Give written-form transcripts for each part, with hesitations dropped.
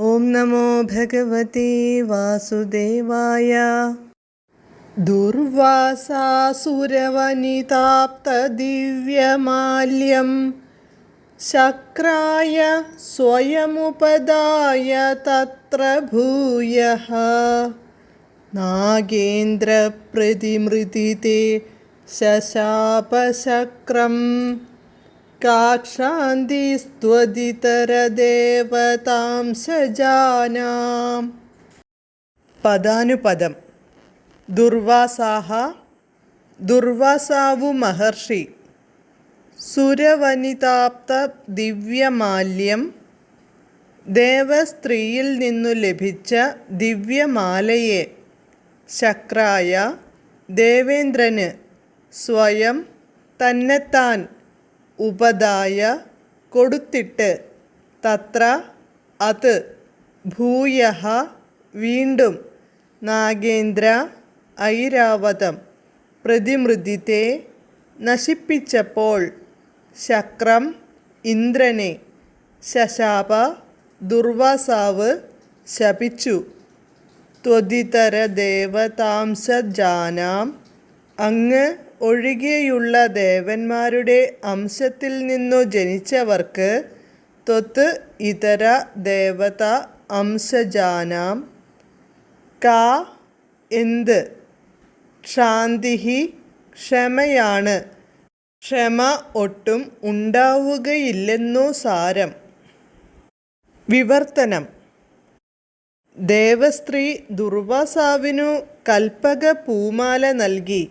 ഓം നമോ ഭഗവതേ വാസുദേവായ. ദുർവാസാസുരവനിതാപ്തദിവ്യമാല്യം ശക്രായ സ്വയമുപദായ തത്ര ഭൂയഃ നാഗേന്ദ്രപ്രതിമൃതിതേ ശശാപശക്രം കാക്ഷാന്തിസ്ത്വദിതരദേവതാംശജാനാം. പദാനുപദം. ദുർവാസാഹ, ദുർവാസാവു മഹർഷി. സുരവനിതാപ്ത ദിവ്യമാല്യം, ദേവസ്ത്രീയിൽ നിന്നു ലഭിച്ച ദിവ്യമാലയെ ശക്രായ ദേവേന്ദ്രന് സ്വയം തന്നെത്താൻ ഉപദായ കൊടുത്തിട്ട് തത്ര അത് ഭൂയഃ വീണ്ടും നാഗേന്ദ്ര ഐരാവതം പ്രതിമൃതിത്തെ നശിപ്പിച്ചപ്പോൾ ശക്രം ഇന്ദ്രനെ ശശാപ ദുർവാസാവ് ശപിച്ചു. ത്വദിതര ദേവതാംശജാനാം അങ്ങ് ഒഴികെയുള്ള ദേവന്മാരുടെ അംശത്തിൽ നിന്നു ജനിച്ചവർക്ക് ത്വത് ഇതര ദേവത അംശജാനാം കാ എന്ത് ക്ഷാന്തിഹി ക്ഷമയാണ് ക്ഷമ ഒട്ടും ഉണ്ടാവുകയില്ലെന്നു സാരം. വിവർത്തനം. ദേവസ്ത്രീ ദുർവാസാവിനു കൽപ്പക പൂമാല നൽകി.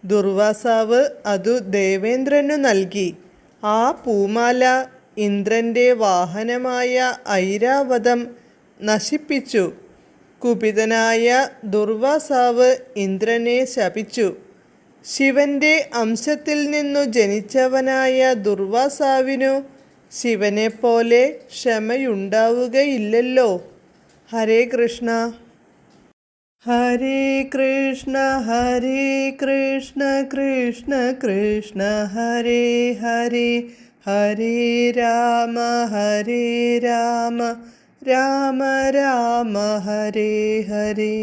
ദുർവാസാവ് അതു ദേവേന്ദ്രനു നൽകി. ആ പൂമാല ഇന്ദ്രൻ്റെ വാഹനമായ ഐരാവതം നശിപ്പിച്ചു. കുപിതനായ ദുർവാസാവ് ഇന്ദ്രനെ ശപിച്ചു. ശിവൻ്റെ അംശത്തിൽ നിന്നു ജനിച്ചവനായ ദുർവാസാവിനു ശിവനെപ്പോലെ ക്ഷമയുണ്ടാവുകയില്ലല്ലോ. ഹരേ കൃഷ്ണ. ഹരേ കൃഷ്ണ ഹരേ കൃഷ്ണ കൃഷ്ണ കൃഷ്ണ ഹരേ ഹരേ, ഹരേ രാമ രാമ രാമ ഹരേ ഹരേ.